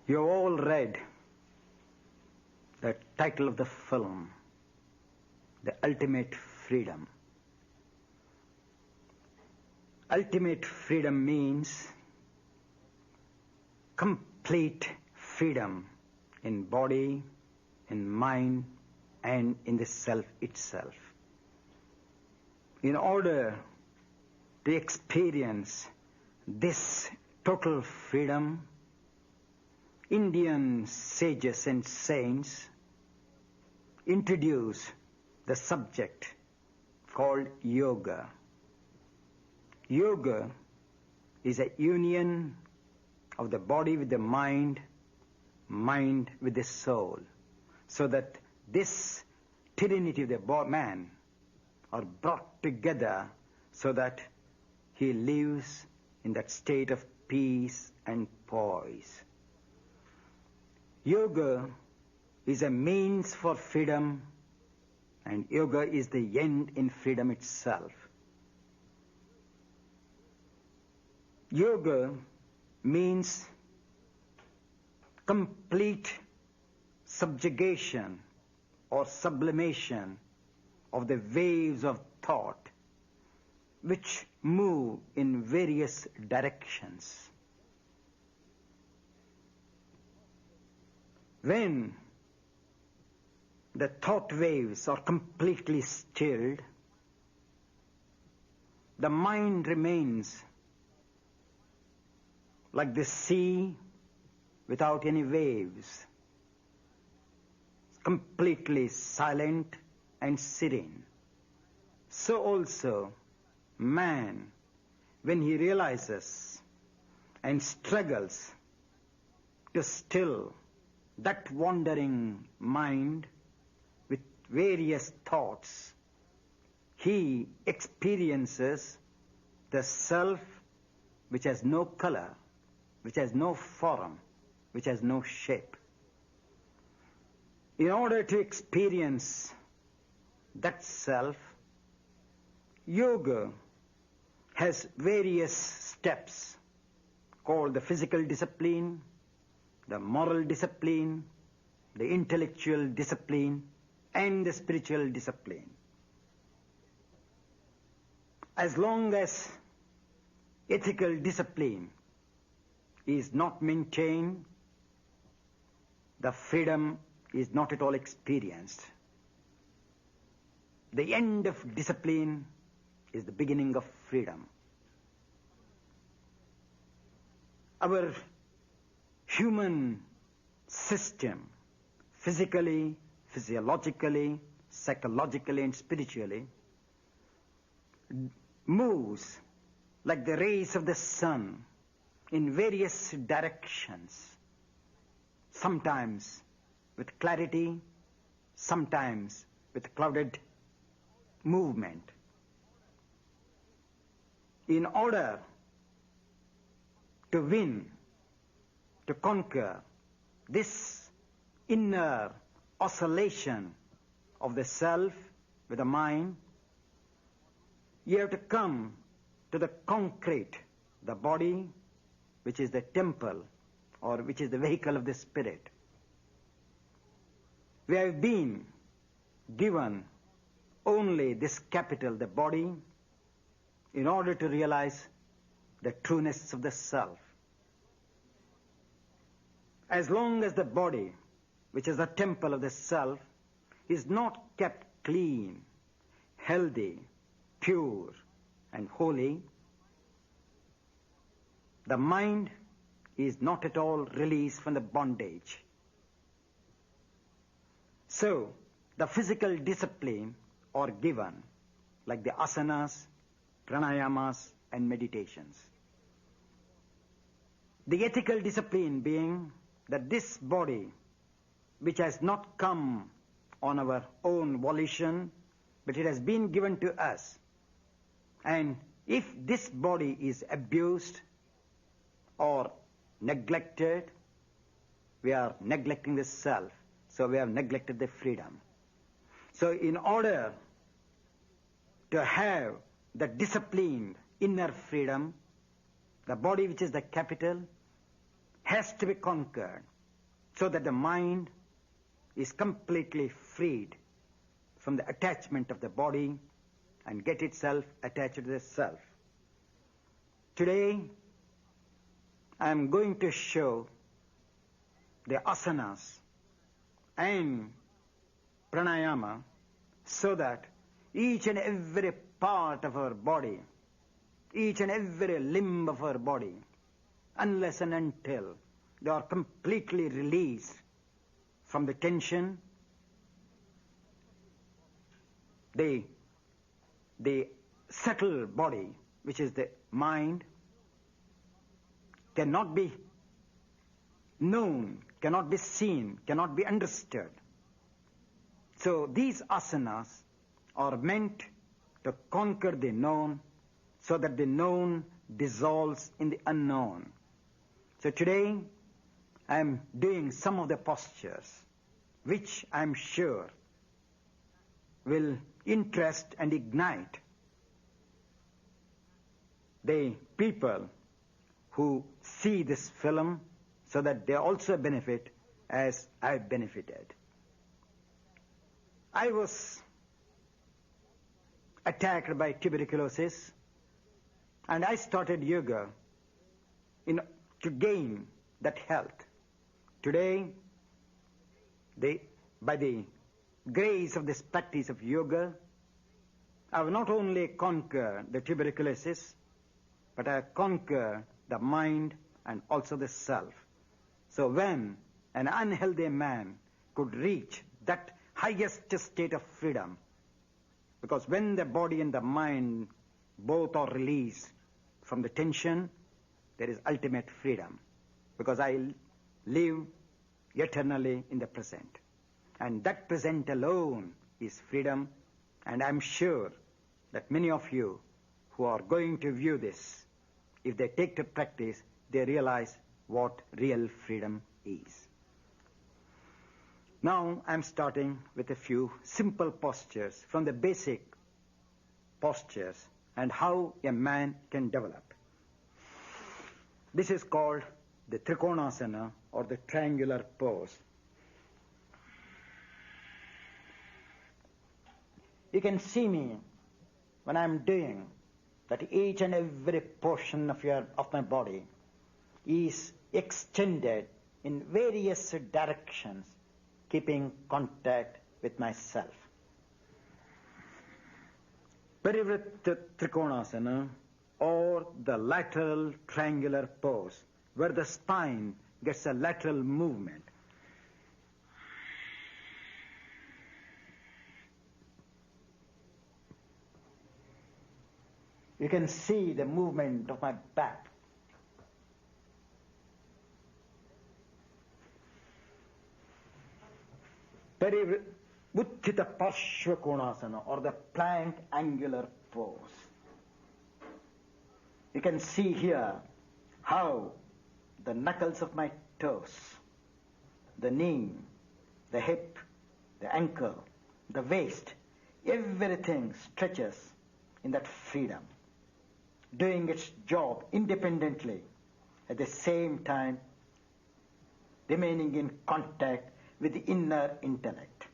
You all read the title of the film, The Ultimate Freedom. Ultimate freedom means complete freedom in body, in mind, and in the self itself. In order to experience this total freedom, Indian sages and saints introduce the subject called yoga. Yoga is a union of the body with the mind, mind with the soul, so that this trinity of the man are brought together so that he lives in that state of peace and poise. Yoga is a means for freedom, and yoga is the end in freedom itself. Yoga means complete subjugation or sublimation of the waves of thought which move in various directions. When the thought waves are completely stilled, the mind remains like the sea without any waves, completely silent and serene. So also man, when he realizes and struggles to still that wandering mind with various thoughts, he experiences the self which has no color, which has no form, which has no shape. In order to experience that self, yoga has various steps called the physical discipline, the moral discipline, the intellectual discipline, and the spiritual discipline. As long as ethical discipline is not maintained, the freedom is not at all experienced. The end of discipline is the beginning of freedom. Our human system, physically, physiologically, psychologically, and spiritually, moves like the rays of the sun in various directions, sometimes with clarity, sometimes with clouded movement. In order to win, to conquer this inner oscillation of the self with the mind, you have to come to the concrete, the body, which is the temple or which is the vehicle of the spirit. We have been given only this capital, the body, in order to realize the trueness of the self. As long as the body, which is the temple of the self, is not kept clean, healthy, pure, and holy, the mind is not at all released from the bondage. So, the physical discipline are given, like the asanas, pranayamas, and meditations. The ethical discipline being that this body, which has not come on our own volition, but it has been given to us. And if this body is abused or neglected, we are neglecting the self, so we have neglected the freedom. So in order to have the disciplined inner freedom, the body, which is the capital, has to be conquered. so that the mind is completely freed from the attachment of the body and get itself attached to the self. Today, I am going to show the asanas and pranayama so that each and every part of our body, each and every limb of our body, unless and until they are completely released from the tension, the subtle body, which is the mind, cannot be known, cannot be seen, cannot be understood. So these asanas are meant to conquer the known so that the known dissolves in the unknown. So today I am doing some of the postures which I am sure will interest and ignite the people who see this film so that they also benefit as I benefited. I was attacked by tuberculosis and I started yoga to gain that health. Today, by the grace of this practice of yoga, I have not only conquered the tuberculosis, but I have conquered the mind and also the self. So when an unhealthy man could reach that highest state of freedom, because when the body and the mind both are released from the tension, there is ultimate freedom, because I live eternally in the present. And that present alone is freedom, and I'm sure that many of you who are going to view this, if they take to practice, they realize what real freedom is. Now I'm starting with a few simple postures from the basic postures and how a man can develop. This is called the Trikonasana or the triangular pose. You can see me when I'm doing that each and every portion of my body is extended in various directions, keeping contact with myself. Parivritta Trikonasana or the lateral triangular pose, where the spine gets a lateral movement. You can see the movement of my back. Uttita Parshva Konasana or the plank angular pose. You can see here how the knuckles of my toes, the knee, the hip, the ankle, the waist, everything stretches in that freedom, doing its job independently, at the same time remaining in contact with the inner intellect.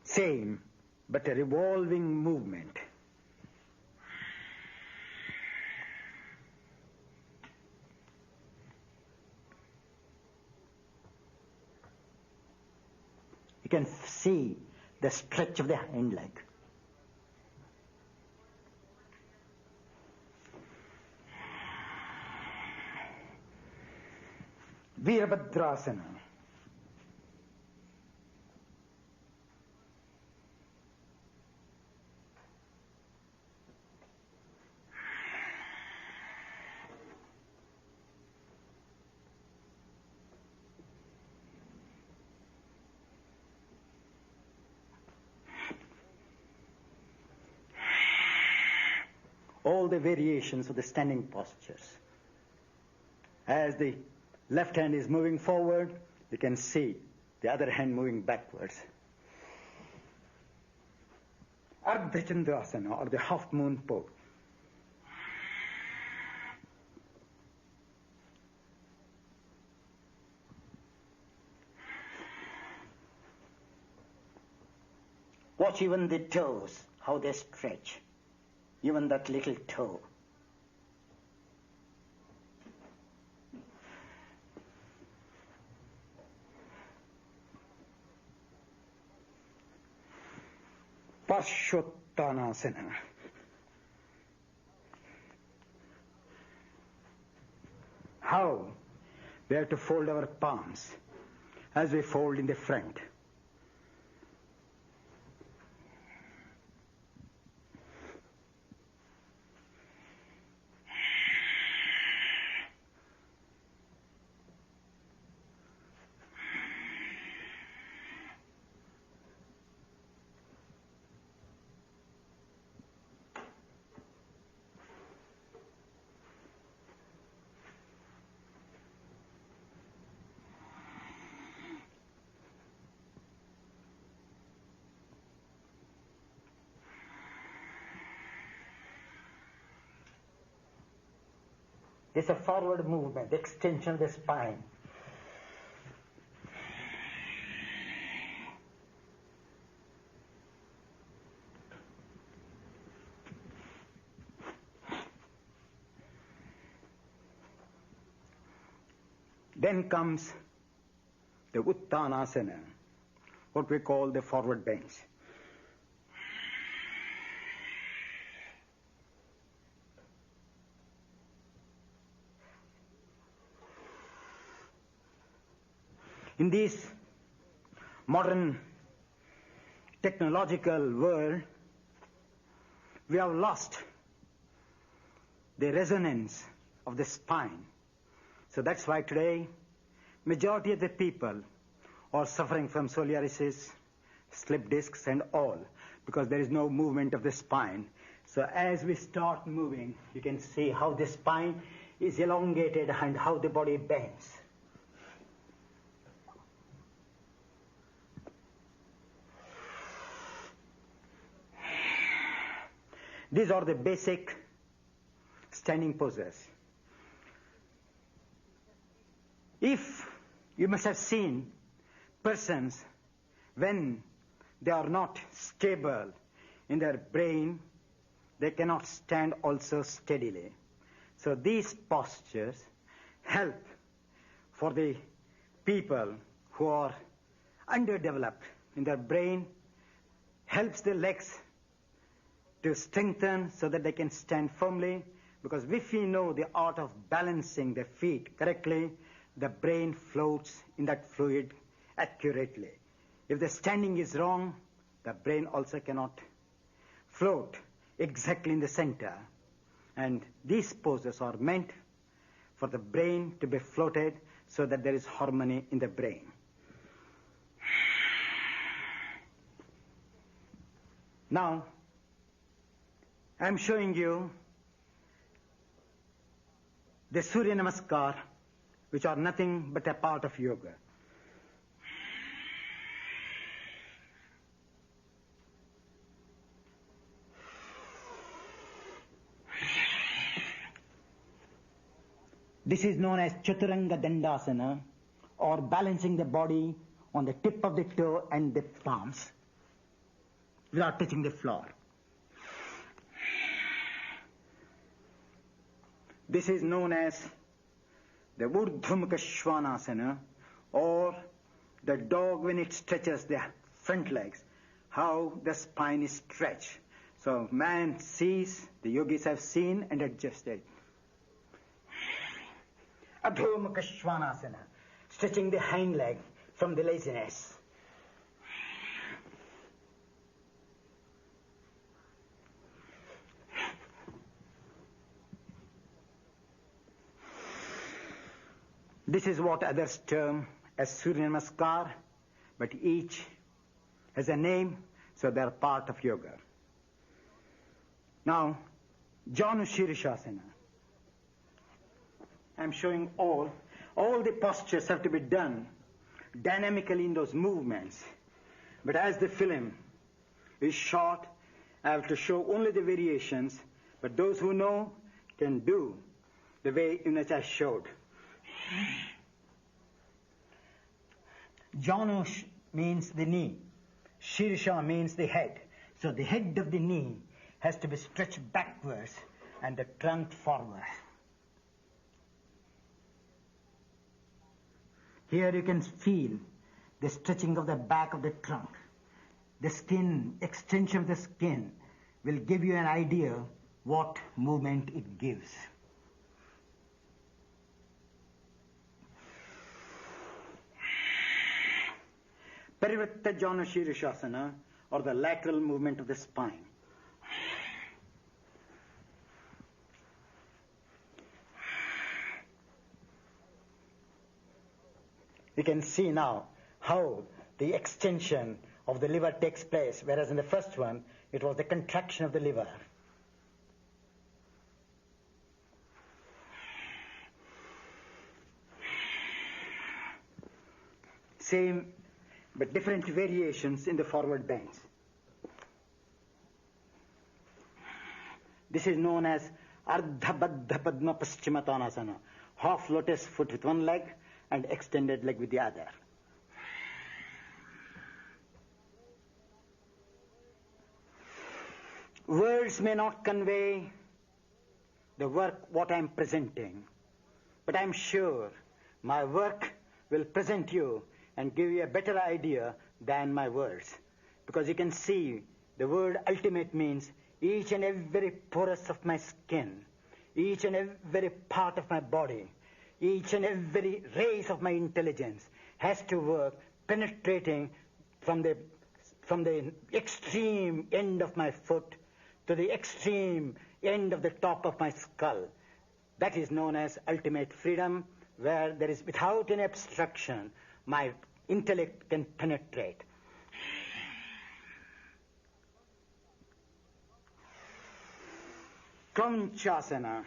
Same, but a revolving movement. You can see the stretch of the hind leg. Virabhadrasana. All the variations of the standing postures. As the left hand is moving forward, you can see the other hand moving backwards. Ardha Chandrasana or the half moon pose. Watch even the toes, how they stretch. Even that little toe. Parshottanasana. How? We have to fold our palms as we fold in the front. This is a forward movement, extension of the spine. Then comes the Uttanasana, what we call the forward bench. In this modern technological world, we have lost the resonance of the spine. So that's why today, majority of the people are suffering from psoriasis, slip discs and all, because there is no movement of the spine. So as we start moving, you can see how the spine is elongated and how the body bends. These are the basic standing poses. If you must have seen persons when they are not stable in their brain, they cannot stand also steadily. So these postures help for the people who are underdeveloped in their brain, helps the legs to strengthen so that they can stand firmly, because if we know the art of balancing the feet correctly, the brain floats in that fluid accurately. If the standing is wrong, the brain also cannot float exactly in the center. And these poses are meant for the brain to be floated so that there is harmony in the brain. Now, I'm showing you the Surya Namaskar, which are nothing but a part of yoga. This is known as Chaturanga Dandasana, or balancing the body on the tip of the toe and the palms without touching the floor. This is known as the Urdhva Mukha Svanasana, or the dog when it stretches the front legs, how the spine is stretched. So man sees, the yogis have seen and adjusted. Urdhva Mukha Svanasana, stretching the hind leg from the laziness. This is what others term as Surya Namaskar, but each has a name, so they are part of yoga. Now, Janu Shirishasana. I'm showing all the postures have to be done dynamically in those movements. But as the film is short, I have to show only the variations, but those who know can do the way in which I showed. Janu means the knee, Shirsha means the head. So the head of the knee has to be stretched backwards and the trunk forward. Here you can feel the stretching of the back of the trunk. The skin, extension of the skin will give you an idea what movement it gives. Parivartajana Shirishasana, or the lateral movement of the spine. You can see now how the extension of the liver takes place, whereas in the first one, it was the contraction of the liver. Same, but different variations in the forward bends. This is known as Ardha Baddha Padma Paschimottanasana, half lotus foot with one leg and extended leg with the other. Words may not convey the work what I am presenting, but I am sure my work will present you and give you a better idea than my words. Because you can see the word ultimate means each and every porous of my skin, each and every part of my body, each and every race of my intelligence has to work penetrating from the extreme end of my foot to the extreme end of the top of my skull. That is known as ultimate freedom, where there is, without any obstruction, my intellect can penetrate. Kronchasana.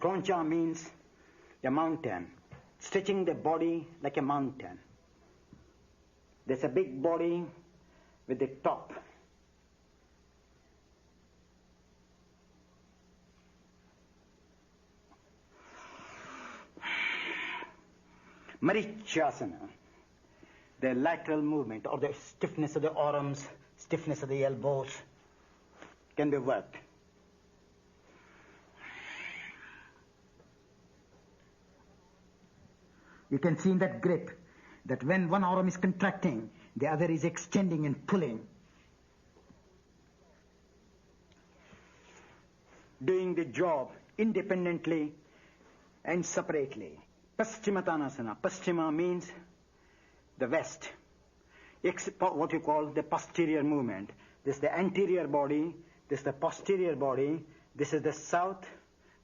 Kroncha means a mountain, stretching the body like a mountain. There's a big body with the top. Marichasana, the lateral movement or the stiffness of the arms, stiffness of the elbows can be worked. You can see in that grip that when one arm is contracting, the other is extending and pulling. Doing the job independently and separately. Paschimottanasana. Paschima means the west. What you call the posterior movement. This is the anterior body, this is the posterior body, this is the south,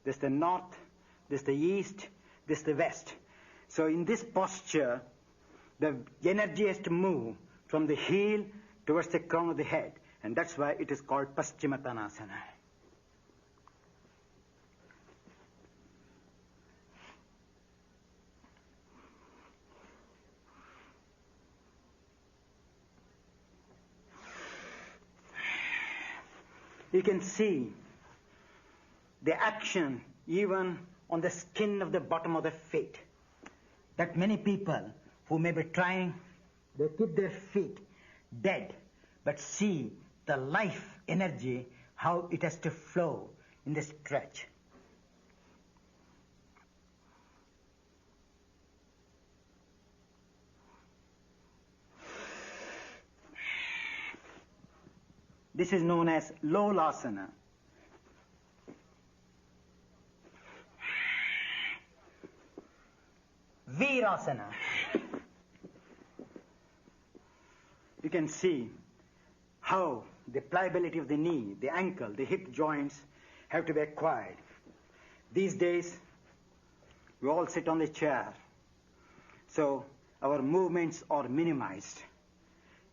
this is the north, this is the east, this is the west. So in this posture, the energy has to move from the heel towards the crown of the head. And that's why it is called Paschimottanasana. You can see the action even on the skin of the bottom of the feet. That many people who may be trying, they keep their feet dead, but see the life energy, how it has to flow in the stretch. This is known as Lolasana. Virasana. You can see how the pliability of the knee, the ankle, the hip joints have to be acquired. These days, we all sit on the chair, so our movements are minimized.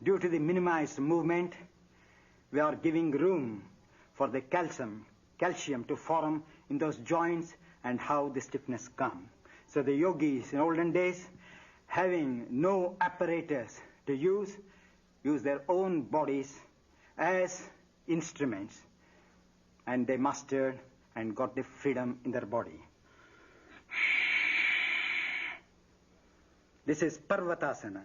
Due to the minimized movement, we are giving room for the calcium to form in those joints and how the stiffness comes. So the yogis in olden days, having no apparatus to use their own bodies as instruments, and they mastered and got the freedom in their body. This is Parvatasana.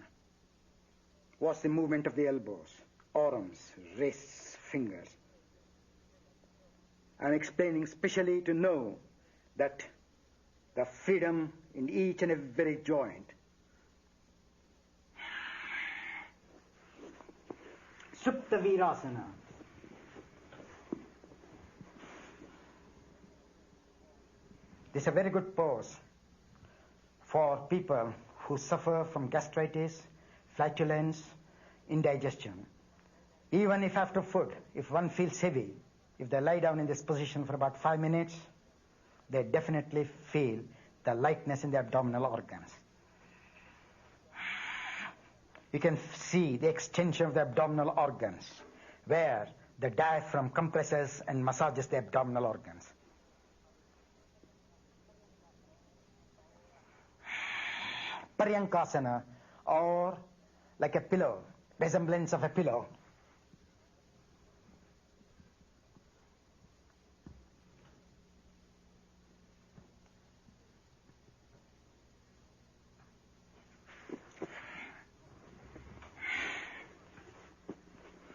Watch the movement of the elbows, arms, wrists, fingers. I'm explaining specially to know that the freedom in each and every joint. Supta Virasana. This is a very good pose for people who suffer from gastritis, flatulence, indigestion. Even if after food, if one feels heavy, if they lie down in this position for about 5 minutes, they definitely feel the lightness in the abdominal organs. You can see the extension of the abdominal organs, where the diaphragm compresses and massages the abdominal organs. Paryankasana, or like a pillow, resemblance of a pillow.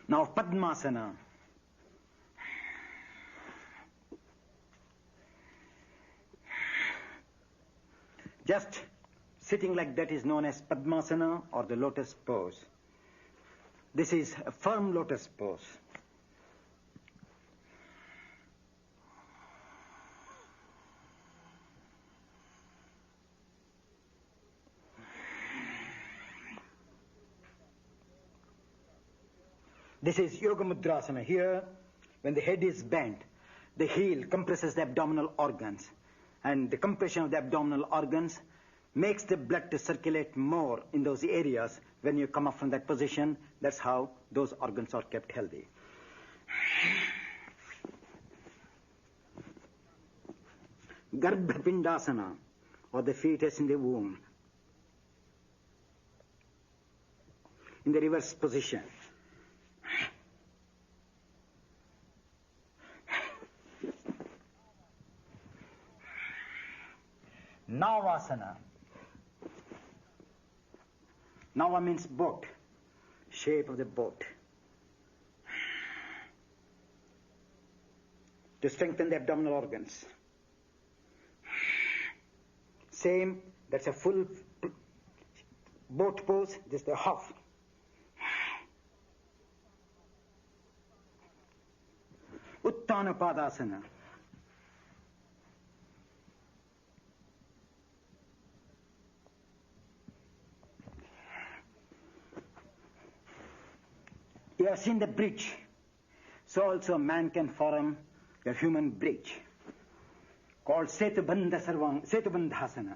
Now Padmasana. Just sitting like that is known as Padmasana or the lotus pose. This is a firm lotus pose. This is Yoga Mudrasana. Here, when the head is bent, the heel compresses the abdominal organs. And the compression of the abdominal organs makes the blood to circulate more in those areas. When you come up from that position, that's how those organs are kept healthy. Garbhapindasana, or the fetus in the womb. In the reverse position. Navasana. Nava means boat, shape of the boat. To strengthen the abdominal organs. Same, that's a full boat pose, this is the half. Uttana Padasana. You have seen the bridge. So also man can form the human bridge called Setubandhasana.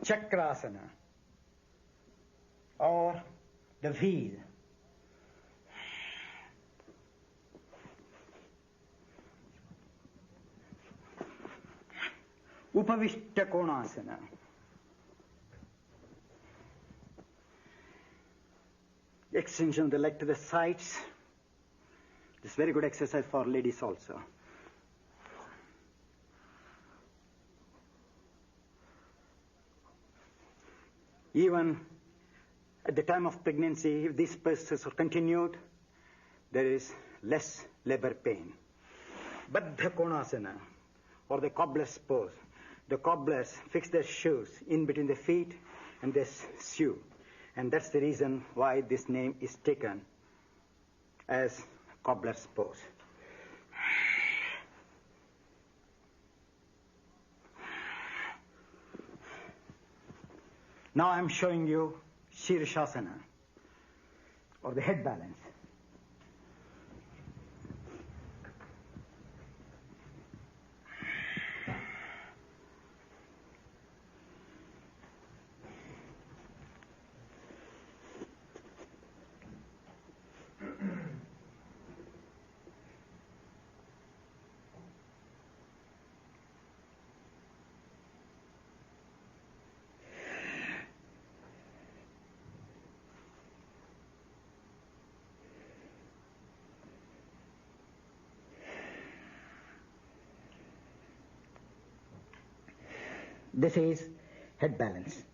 Chakrasana, or the wheel. Upavishta Konasana. Extension of the leg to the sides. This is very good exercise for ladies also. Even at the time of pregnancy, if these processes are continued, there is less labor pain. Baddha Konasana, or the cobbler's pose. The cobblers fix their shoes in between the feet and they sew. And that's the reason why this name is taken as cobbler's pose. Now I'm showing you Shirshasana, or the head balance. This is head balance.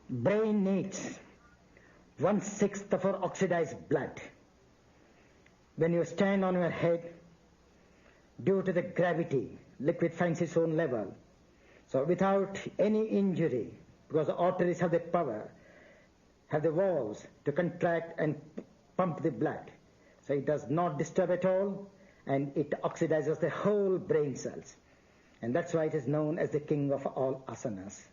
Brain needs 1/6 of our oxidized blood. When you stand on your head, due to the gravity, liquid finds its own level. So without any injury, because the arteries have the power, have the valves to contract and pump the blood. So it does not disturb at all, and it oxidizes the whole brain cells. And that's why it is known as the king of all asanas.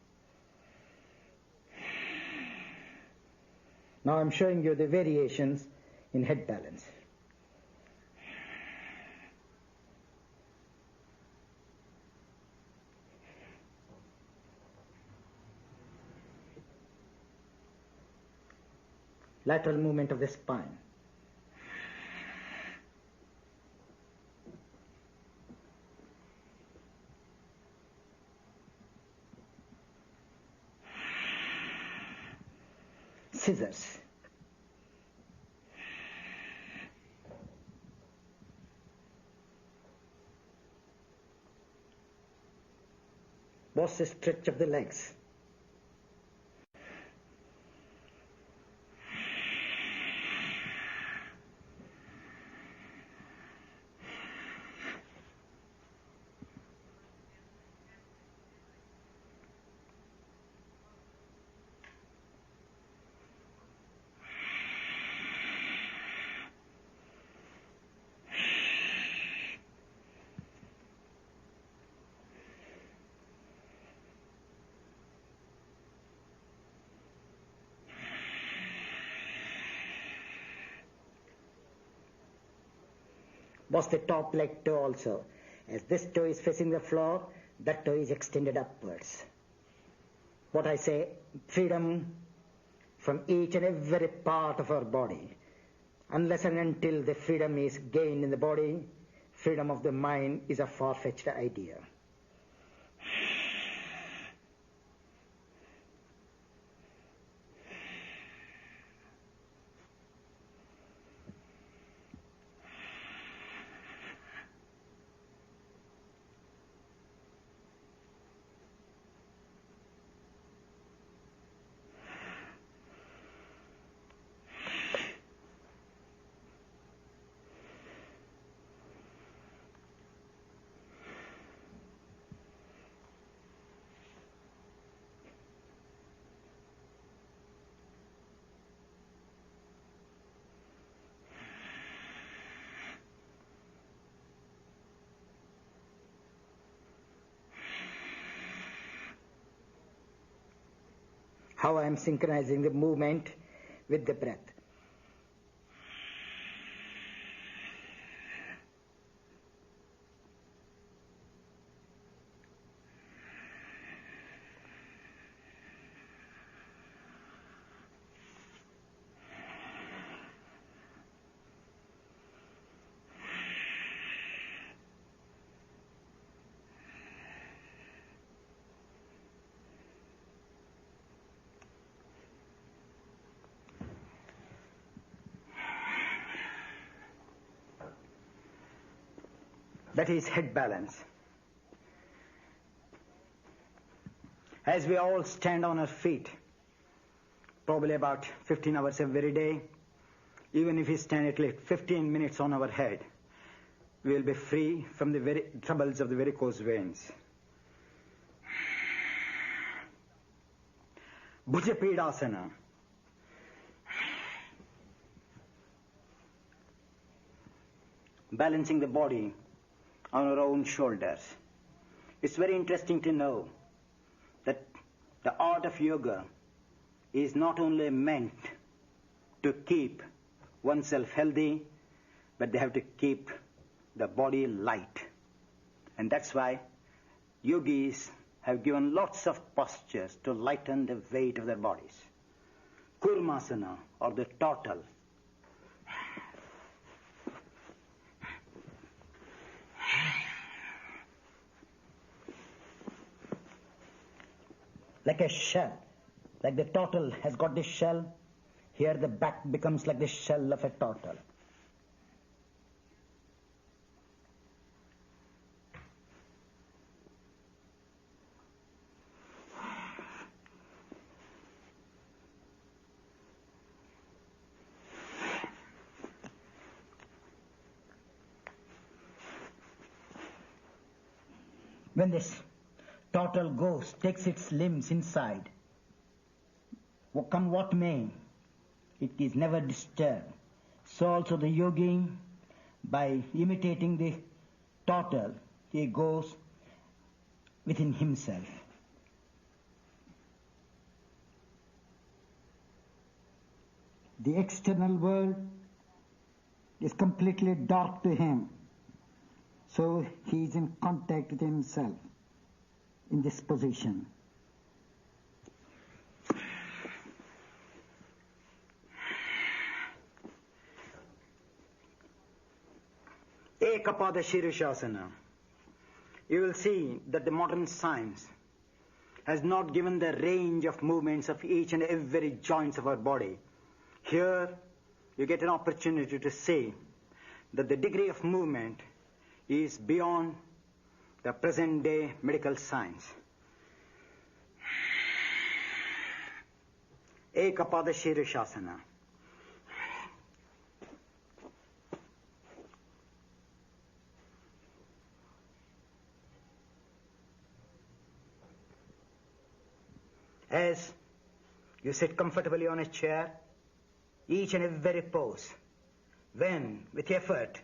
Now I'm showing you the variations in head balance. Lateral movement of the spine. Scissors. What's the stretch of the legs? Was the top leg toe also. As this toe is facing the floor, that toe is extended upwards. What I say, freedom from each and every part of our body. Unless and until the freedom is gained in the body, freedom of the mind is a far-fetched idea. How I am synchronizing the movement with the breath. That is head balance. As we all stand on our feet, probably about 15 hours every day, even if we stand at least 15 minutes on our head, we will be free from the very troubles of the varicose veins. Bhujapedasana. Balancing the body on our own shoulders. It's very interesting to know that the art of yoga is not only meant to keep oneself healthy, but they have to keep the body light. And that's why yogis have given lots of postures to lighten the weight of their bodies. Kurmasana, or the turtle. Like a shell. Like the turtle has got this shell, here the back becomes like the shell of a turtle. When this total ghost takes its limbs inside, come what may, it is never disturbed. So also the yogi, by imitating the total, he goes within himself. The external world is completely dark to him. So he is in contact with himself in this position. Ekapada Shirishasana. You will see that the modern science has not given the range of movements of each and every joints of our body. Here you get an opportunity to say that the degree of movement is beyond the present day medical science. Ekapada Shirishasana. As you sit comfortably on a chair, each and every pose, when with effort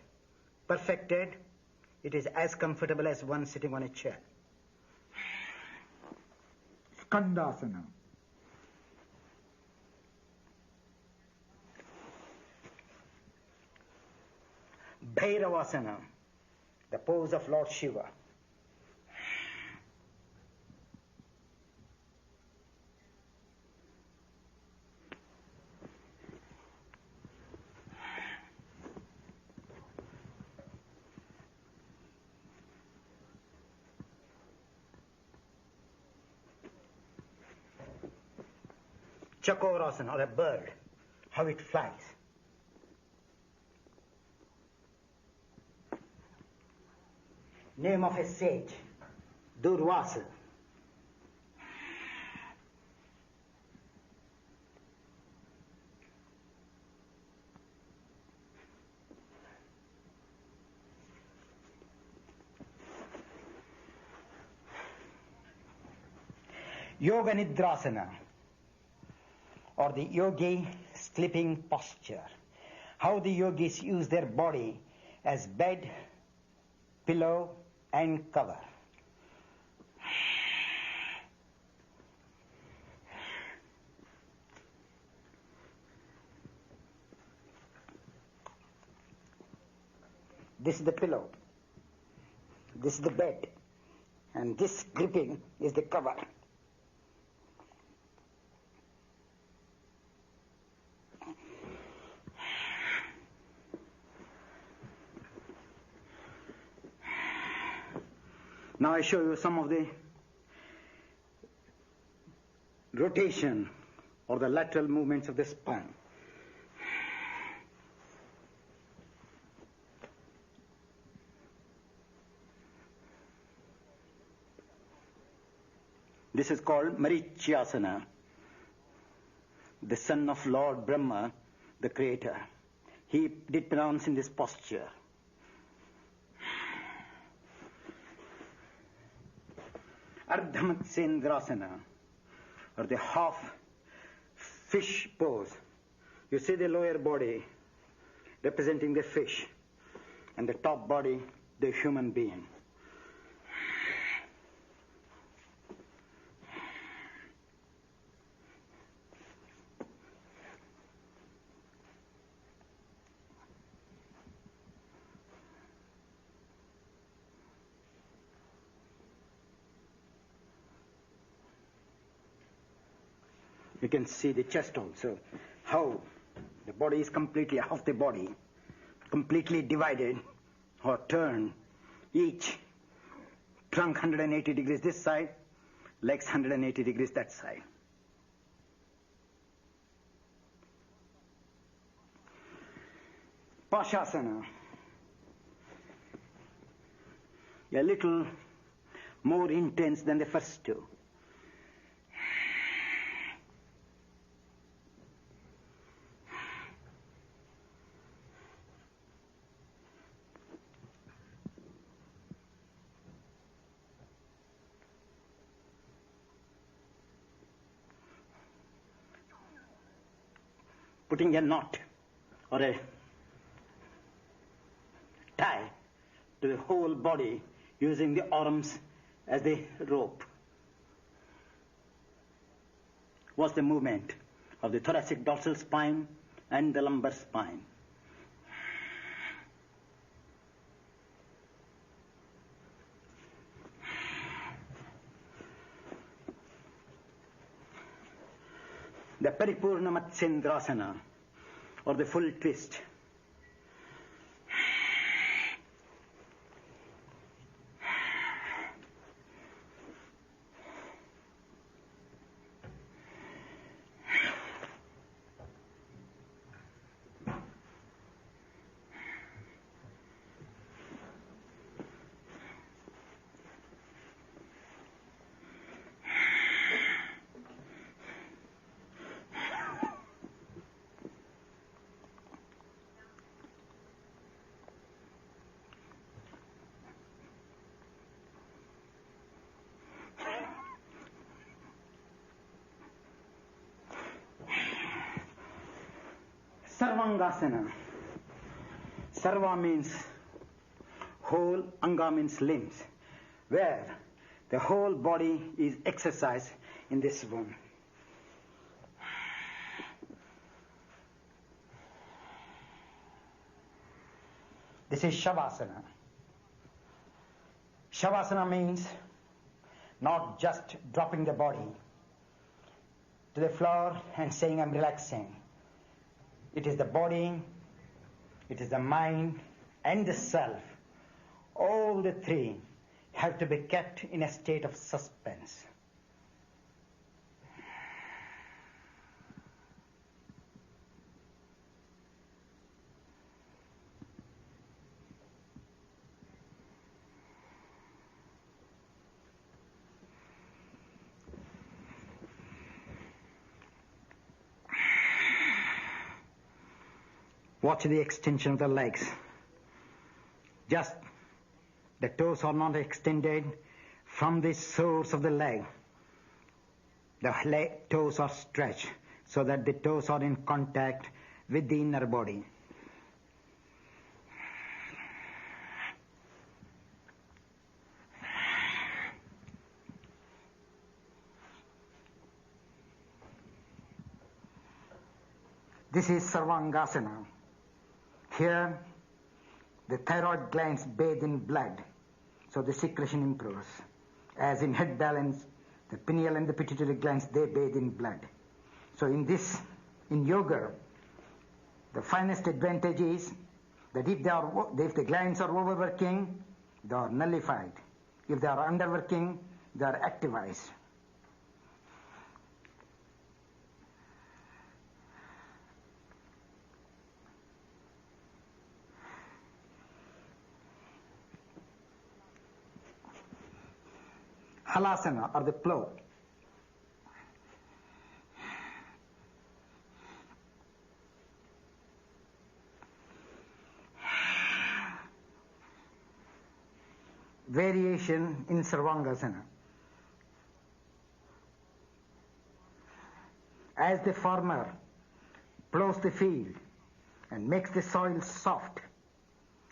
perfected, it is as comfortable as one sitting on a chair. Skandasana. Bhairavasana, the pose of Lord Shiva. Chakorasana, or a bird, how it flies. Name of a sage, Durvasa. Yoga Nidrasana, or the yogi sleeping posture. How the yogis use their body as bed, pillow, and cover. This is the pillow, this is the bed, and this gripping is the cover. Now I show you some of the rotation or the lateral movements of the spine. This is called Marichyasana, the son of Lord Brahma, the creator. He did pronounce in this posture. Ardhamatsendrasana, or the half fish pose. You see the lower body representing the fish and the top body the human being. You can see the chest also, how the body is completely, half the body, completely divided or turned, each trunk 180 degrees this side, legs 180 degrees that side. Pashasana, a little more intense than the first two. putting a knot or a tie to the whole body using the arms as the rope was the movement of the thoracic dorsal spine and the lumbar spine. The Paripurna Matsyendrasana, or the full twist. Sarvangasana. Sarva means whole, anga means limbs, where the whole body is exercised in this one. This is Shavasana. Shavasana means not just dropping the body to the floor and saying I'm relaxing. It is the body, it is the mind, and the self. All the three have to be kept in a state of suspense. Watch the extension of the legs. Just the toes are not extended from the source of the leg. The toes are stretched so that the toes are in contact with the inner body. This is Sarvangasana. Here, the thyroid glands bathe in blood, so the secretion improves. As in head balance, the pineal and the pituitary glands, they bathe in blood. So in yoga, the finest advantage is that if the glands are overworking, they are nullified. If they are underworking, they are activized. Halasana, or the plow. Variation in Sarvangasana. As the farmer plows the field and makes the soil soft,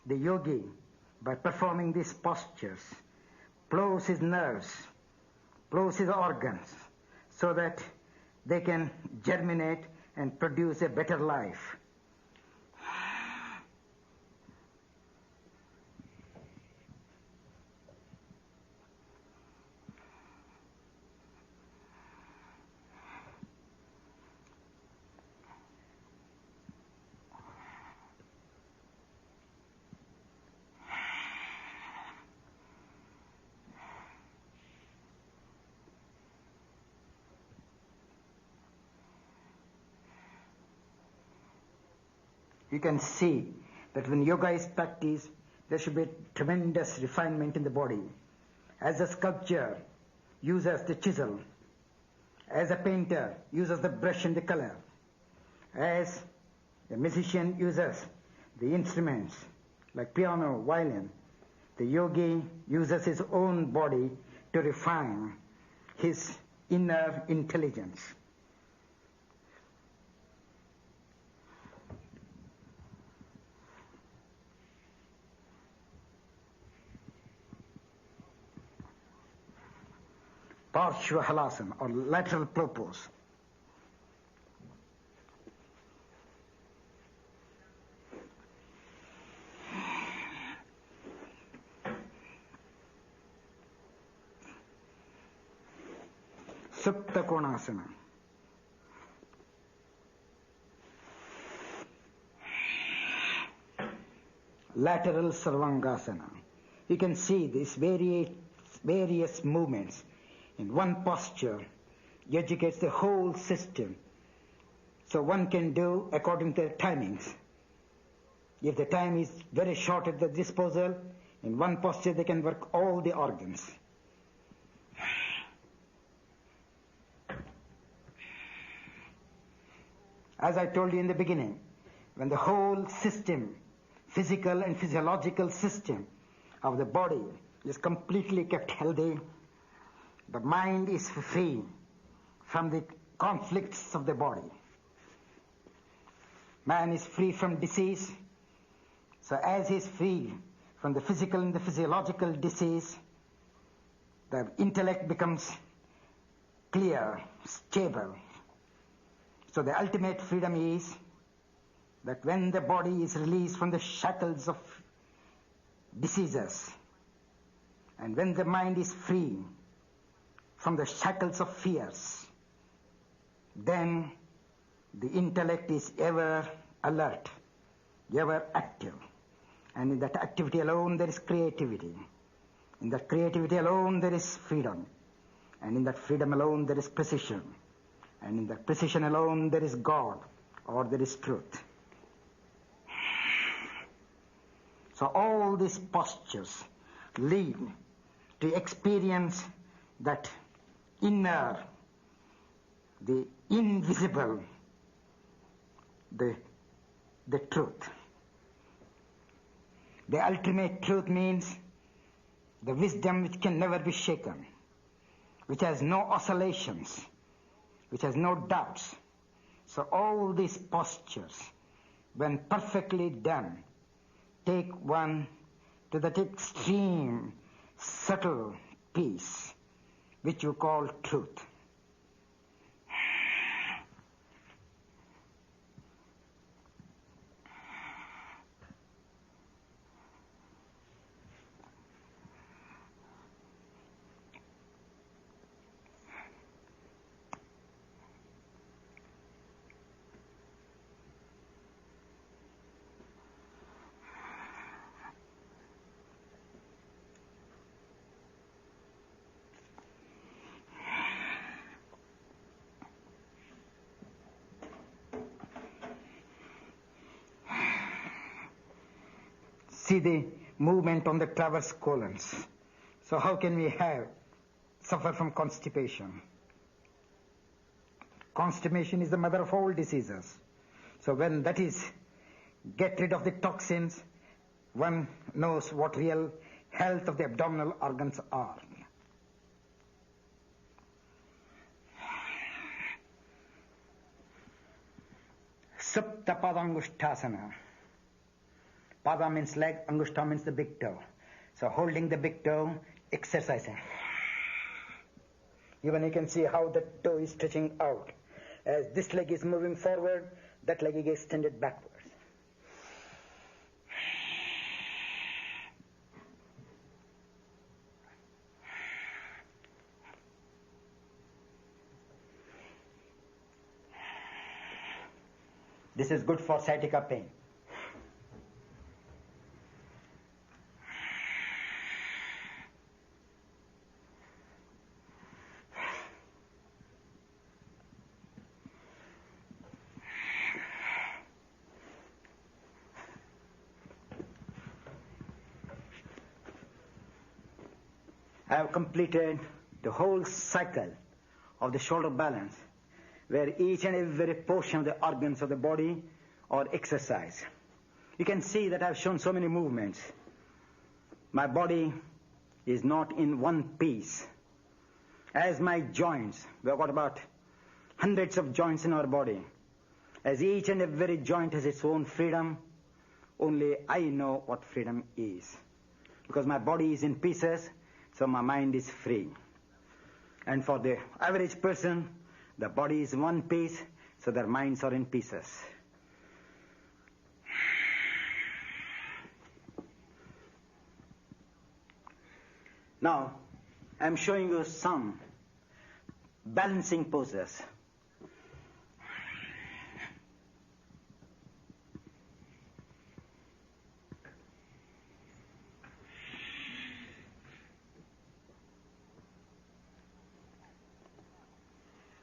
the yogi, by performing these postures, plows his nerves, plows his organs, so that they can germinate and produce a better life. You can see that when yoga is practiced, there should be tremendous refinement in the body. As a sculptor uses the chisel, as a painter uses the brush and the color, as a musician uses the instruments like piano, violin, the yogi uses his own body to refine his inner intelligence. Parshva Halasana or lateral propose. Supta Konasana. Lateral Sarvangasana. You can see these various movements in one posture. Educates the whole system. So one can do according to the timings. If the time is very short at the disposal, in one posture they can work all the organs. As I told you in the beginning, when the whole system, physical and physiological system of the body is completely kept healthy, the mind is free from the conflicts of the body. Man is free from disease. So as he is free from the physical and the physiological disease, the intellect becomes clear, stable. So the ultimate freedom is that when the body is released from the shackles of diseases, and when the mind is free from the shackles of fears, then the intellect is ever alert, ever active. And in that activity alone there is creativity. In that creativity alone there is freedom. And in that freedom alone there is precision. And in that precision alone there is God, or there is truth. So all these postures lead to experience that inner, the invisible, the truth. The ultimate truth means the wisdom which can never be shaken, which has no oscillations, which has no doubts. So all these postures, when perfectly done, take one to that extreme, subtle peace, which you call truth. See the movement on the transverse colons. So how can we suffer from constipation? Constipation is the mother of all diseases. So when that is, get rid of the toxins, one knows what real health of the abdominal organs are. Sapta Padangushtasana. Pada means leg, Angushta means the big toe. So holding the big toe, exercising. Even you can see how the toe is stretching out. As this leg is moving forward, that leg is extended backwards. This is good for sciatica pain. I have completed the whole cycle of the shoulder balance, where each and every portion of the organs of the body are exercised. You can see that I have shown so many movements. My body is not in one piece. As my joints, we have got about hundreds of joints in our body. As each and every joint has its own freedom, only I know what freedom is. Because my body is in pieces, so my mind is free. And for the average person, the body is one piece, so their minds are in pieces. Now, I'm showing you some balancing poses.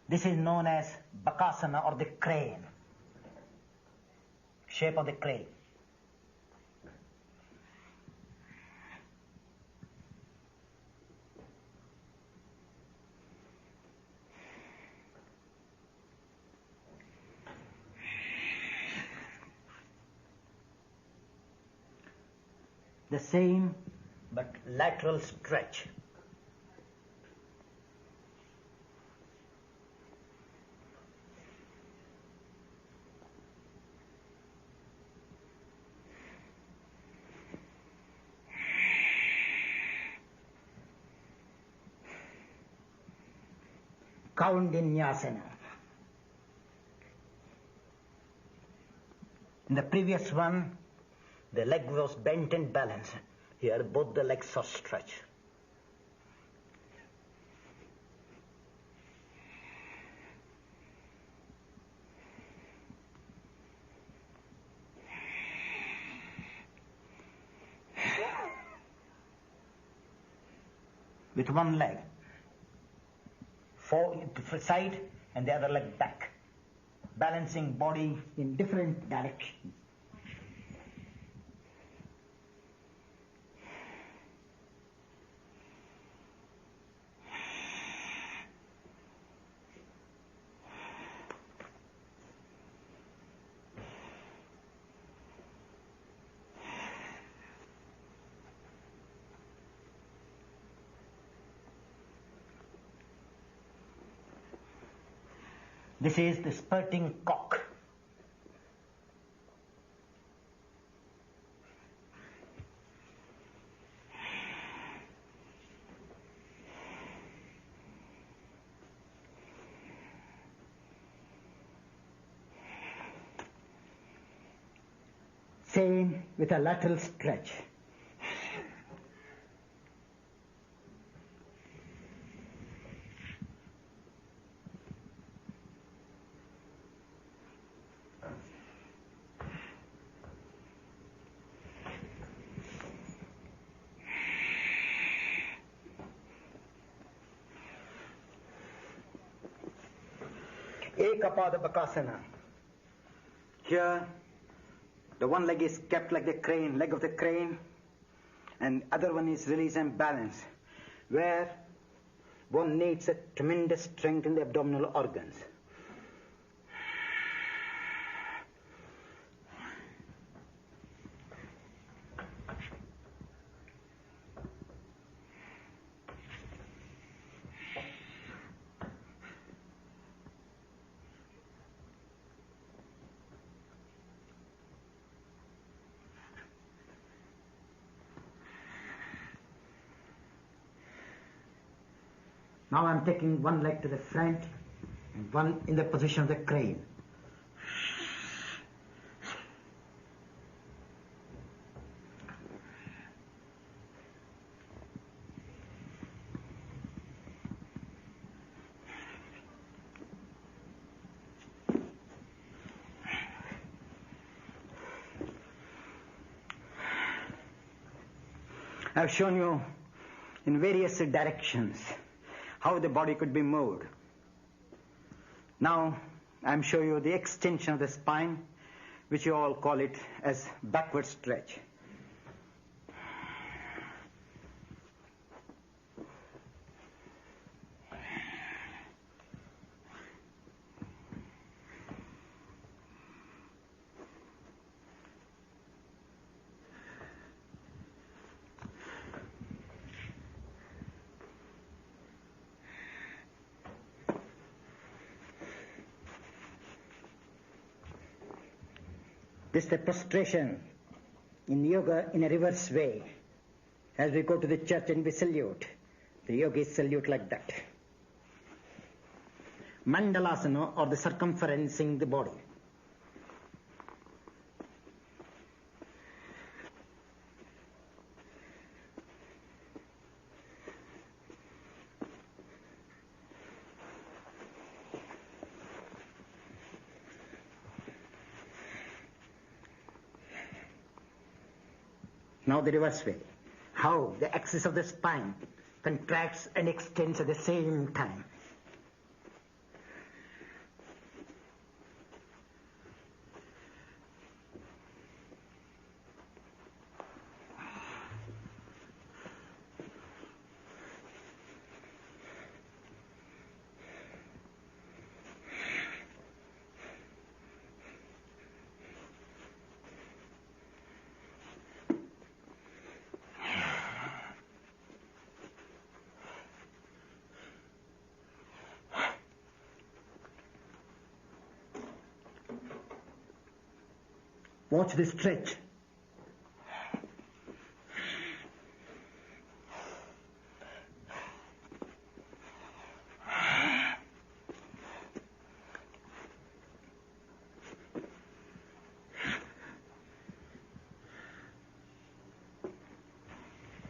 This is known as Bakasana, or the crane, shape of the crane. The same but lateral stretch. Kaundinyasana. In the previous one, the leg was bent and balanced. Here, both the legs are stretched. With one leg side and the other leg back, balancing body in different directions. This is the spurting cock. Same with a lateral stretch. Ekapada Bakasana. Here, the one leg is kept like the crane, leg of the crane, and other one is released and balanced, where one needs a tremendous strength in the abdominal organs. Now I'm taking one leg to the front and one in the position of the crane. I've shown you in various directions how the body could be moved. Now, I'm showing you the extension of the spine, which you all call it as backward stretch. This is the prostration in yoga in a reverse way. As we go to the church and we salute, the yogis salute like that. Mandalasana, or the circumferencing the body. Now the reverse way. How the axis of the spine contracts and extends at the same time. Watch the stretch.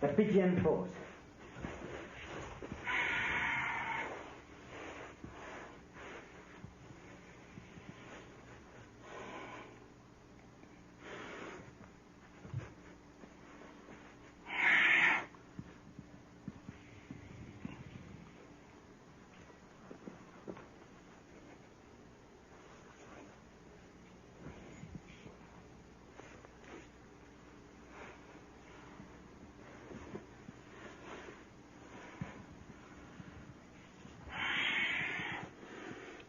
The pigeon pose.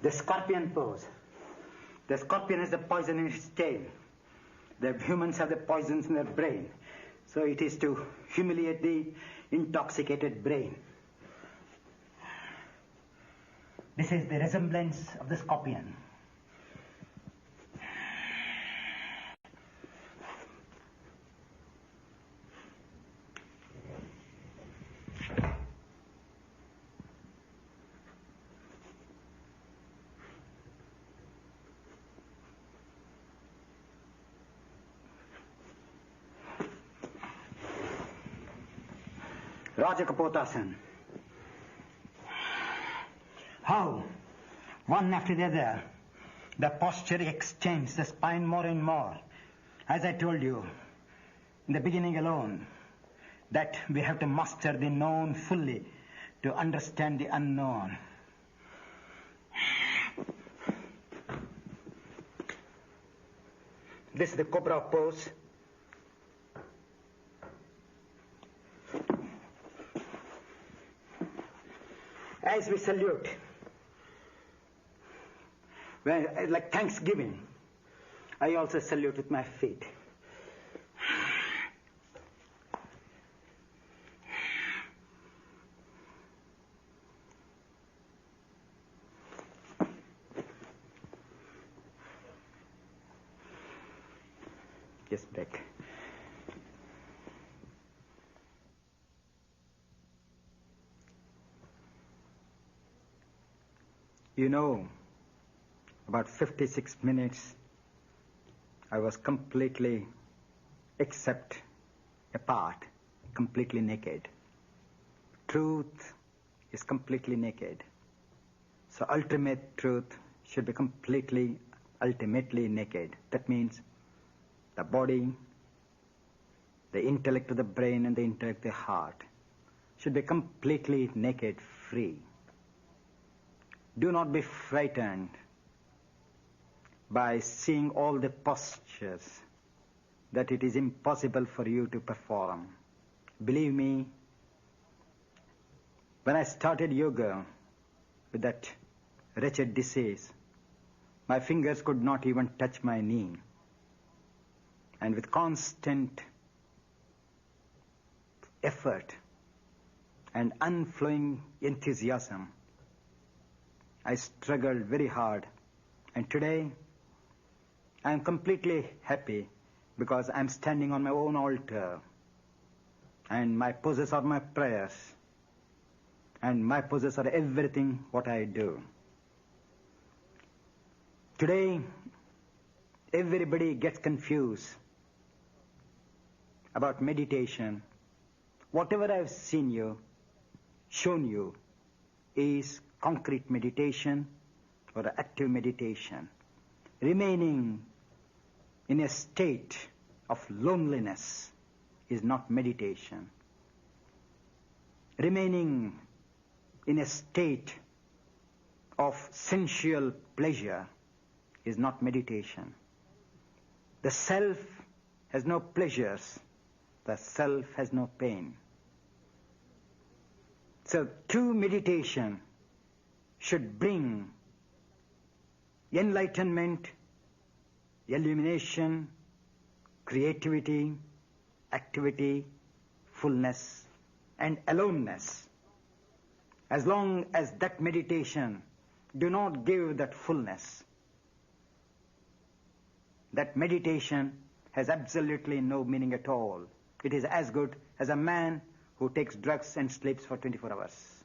The scorpion pose. The scorpion has the poison in its tail. The humans have the poisons in their brain. So it is to humiliate the intoxicated brain. This is the resemblance of the scorpion. Rajakapotasana. How, one after the other, the posture extends the spine more and more. As I told you in the beginning alone, that we have to master the known fully to understand the unknown. This is the cobra pose. As we salute, like Thanksgiving, I also salute with my feet. Just back. You know, about 56 minutes, I was completely, except a part, completely naked. Truth is completely naked. So ultimate truth should be completely, ultimately naked. That means the body, the intellect of the brain, and the intellect of the heart should be completely naked, free. Do not be frightened by seeing all the postures that it is impossible for you to perform. Believe me, when I started yoga with that wretched disease, my fingers could not even touch my knee. And with constant effort and unflowing enthusiasm, I struggled very hard, and today I am completely happy because I am standing on my own altar, and my poses are my prayers, and my poses are everything what I do. Today, everybody gets confused about meditation. Whatever I've shown you, is concrete meditation or active meditation. Remaining in a state of loneliness is not meditation. Remaining in a state of sensual pleasure is not meditation. The self has no pleasures. The self has no pain. So true meditation should bring enlightenment, illumination, creativity, activity, fullness, and aloneness. As long as that meditation do not give that fullness, that meditation has absolutely no meaning at all. It is as good as a man who takes drugs and sleeps for 24 hours.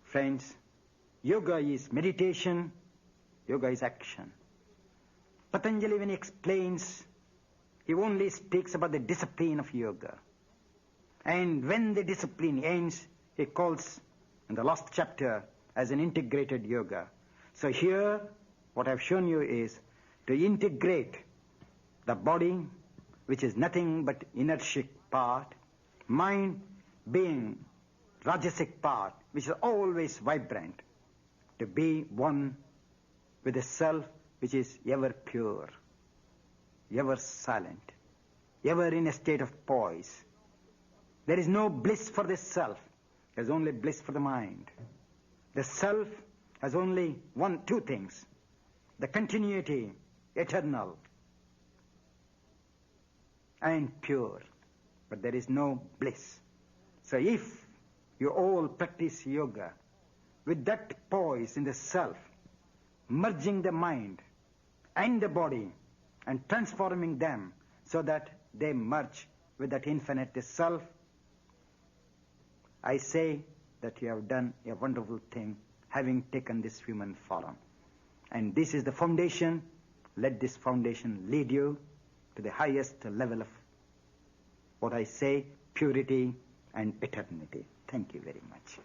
Friends, yoga is meditation, yoga is action. Patanjali, when he explains, he only speaks about the discipline of yoga. And when the discipline ends, he calls in the last chapter as an integrated yoga. So here, what I've shown you is to integrate the body, which is nothing but inertic part, mind being rajasic part, which is always vibrant, to be one with the self, which is ever pure, ever silent, ever in a state of poise. There is no bliss for the self. There is only bliss for the mind. The self has only two things: the continuity, eternal, and pure. But there is no bliss. So if you all practice yoga with that poise in the self, merging the mind and the body and transforming them so that they merge with that infinite self, I say that you have done a wonderful thing, having taken this human form. And this is the foundation. Let this foundation lead you to the highest level of what I say, purity and eternity. Thank you very much.